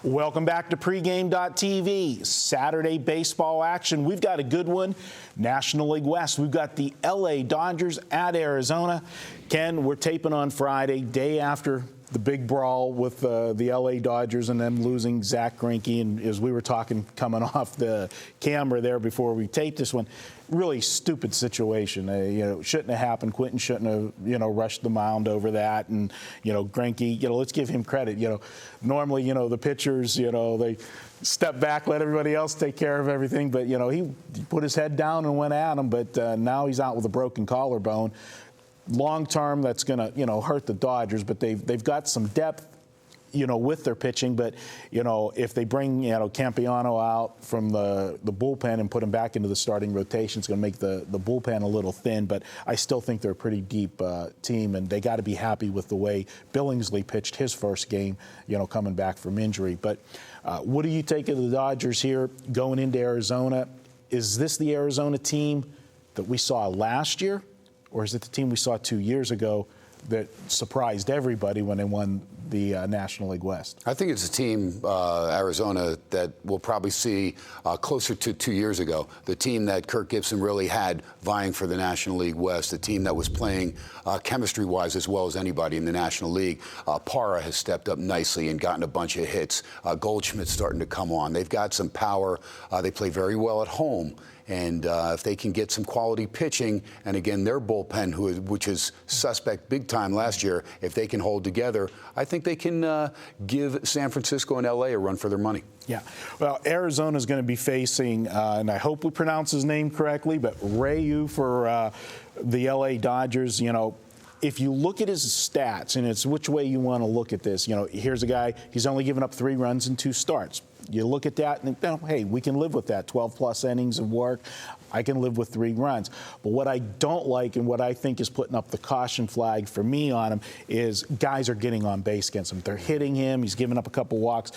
Welcome back to pregame.tv. Saturday baseball action. We've got a good one. National League West. We've got the LA Dodgers at Arizona. Ken, we're taping on Friday, day after the big brawl with the LA Dodgers and them losing Zach Greinke. And as we were talking coming off the camera there before we taped this one, really stupid situation. Shouldn't have happened. Quentin shouldn't have, rushed the mound over that. And, Greinke, let's give him credit. Normally, the pitchers, they step back, let everybody else take care of everything. But, he put his head down and went at him. But now he's out with a broken collarbone. Long term, that's going to, hurt the Dodgers. But they've got some depth, with their pitching. But, if they bring, Campiano out from the bullpen and put him back into the starting rotation, it's going to make the bullpen a little thin. But I still think they're a pretty deep team, and they got to be happy with the way Billingsley pitched his first game, coming back from injury. But what do you take of the Dodgers here going into Arizona? Is this the Arizona team that we saw last year, or is it the team we saw 2 years ago that surprised everybody when they won the National League West? I think it's a team, Arizona, that we'll probably see closer to 2 years ago. The team that Kirk Gibson really had vying for the National League West, the team that was playing chemistry-wise as well as anybody in the National League. Parra has stepped up nicely and gotten a bunch of hits. Goldschmidt's starting to come on. They've got some power. They play very well at home. And if they can get some quality pitching, and again, their bullpen, which is suspect big time last year, if they can hold together, I think they can give San Francisco and L.A. a run for their money. Yeah. Well, Arizona's going to be facing, and I hope we pronounce his name correctly, but Ryu for the L.A. Dodgers. If you look at his stats, and it's which way you want to look at this, here's a guy, he's only given up 3 runs in 2 starts. You look at that and think, hey, we can live with that. 12-plus innings of work. I can live with 3 runs. But what I don't like and what I think is putting up the caution flag for me on him is guys are getting on base against him. They're hitting him. He's given up a couple walks.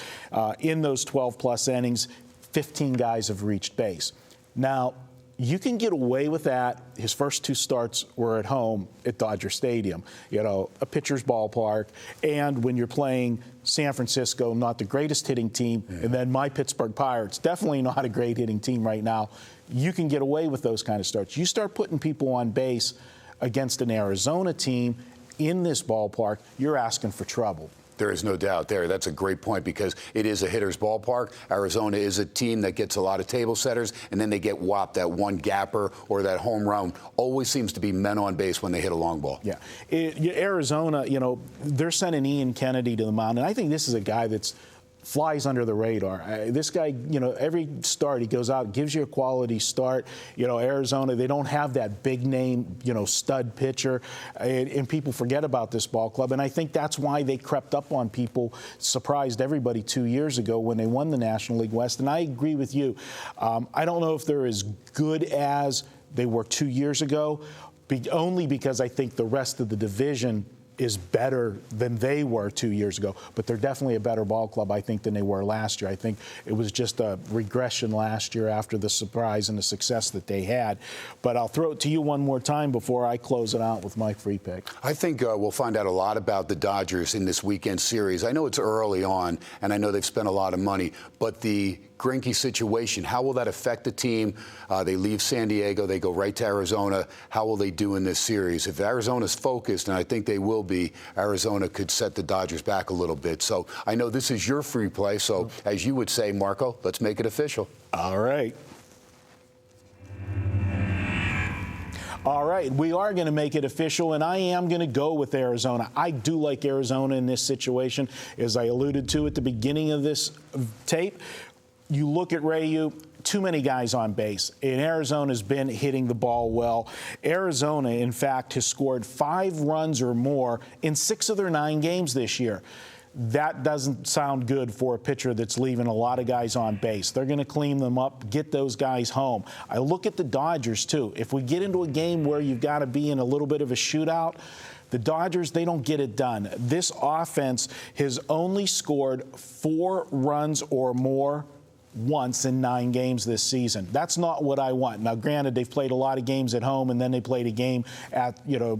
In those 12-plus innings, 15 guys have reached base. Now, you can get away with that. His first 2 starts were at home at Dodger Stadium, a pitcher's ballpark. And when you're playing San Francisco, not the greatest hitting team, and then my Pittsburgh Pirates, definitely not a great hitting team right now, you can get away with those kind of starts. You start putting people on base against an Arizona team in this ballpark, you're asking for trouble. There is no doubt there. That's a great point because it is a hitter's ballpark. Arizona is a team that gets a lot of table setters, and then they get whopped. That one gapper or that home run always seems to be men on base when they hit a long ball. Yeah. Arizona, they're sending Ian Kennedy to the mound, and I think this is a guy that's flies under the radar. This guy, every start he goes out, gives you a quality start. Arizona, they don't have that big name, stud pitcher, and people forget about this ball club. And I think that's why they crept up on people, surprised everybody 2 years ago when they won the National League West. And I agree with you. I don't know if they're as good as they were 2 years ago, only because I think the rest of the division is better than they were 2 years ago, but they're definitely a better ball club, I think, than they were last year. I think it was just a regression last year after the surprise and the success that they had. But I'll throw it to you one more time before I close it out with my free pick. I think we'll find out a lot about the Dodgers in this weekend series. I know it's early on, and I know they've spent a lot of money, but the Greinke situation, how will that affect the team? They leave San Diego, they go right to Arizona. How will they do in this series? If Arizona's focused, and I think they will be, Arizona could set the Dodgers back a little bit. So I know this is your free play, so as you would say, Marco, let's make it official. All right. All right, we are going to make it official, and I am going to go with Arizona. I do like Arizona in this situation, as I alluded to at the beginning of this tape. You look at Ryu, too many guys on base, and Arizona's been hitting the ball well. Arizona, in fact, has scored 5 runs or more in 6 of their 9 games this year. That doesn't sound good for a pitcher that's leaving a lot of guys on base. They're going to clean them up, get those guys home. I look at the Dodgers, too. If we get into a game where you've got to be in a little bit of a shootout, the Dodgers, they don't get it done. This offense has only scored 4 runs or more once in 9 games this season. That's not what I want. Now, granted, they've played a lot of games at home, and then they played a game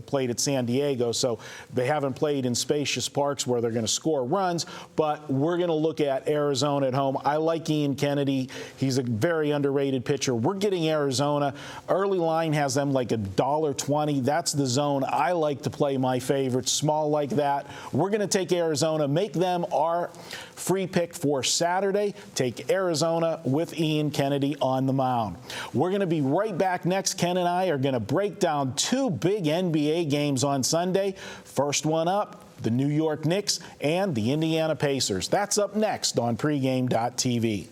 played at San Diego, so they haven't played in spacious parks where they're going to score runs, but we're going to look at Arizona at home. I like Ian Kennedy. He's a very underrated pitcher. We're getting Arizona. Early line has them like $1.20. That's the zone I like to play my favorites, small like that. We're going to take Arizona, make them our free pick for Saturday. Take Arizona with Ian Kennedy on the mound. We're going to be right back next. Ken and I are going to break down 2 big NBA games on Sunday. First one up, the New York Knicks and the Indiana Pacers. That's up next on pregame.tv.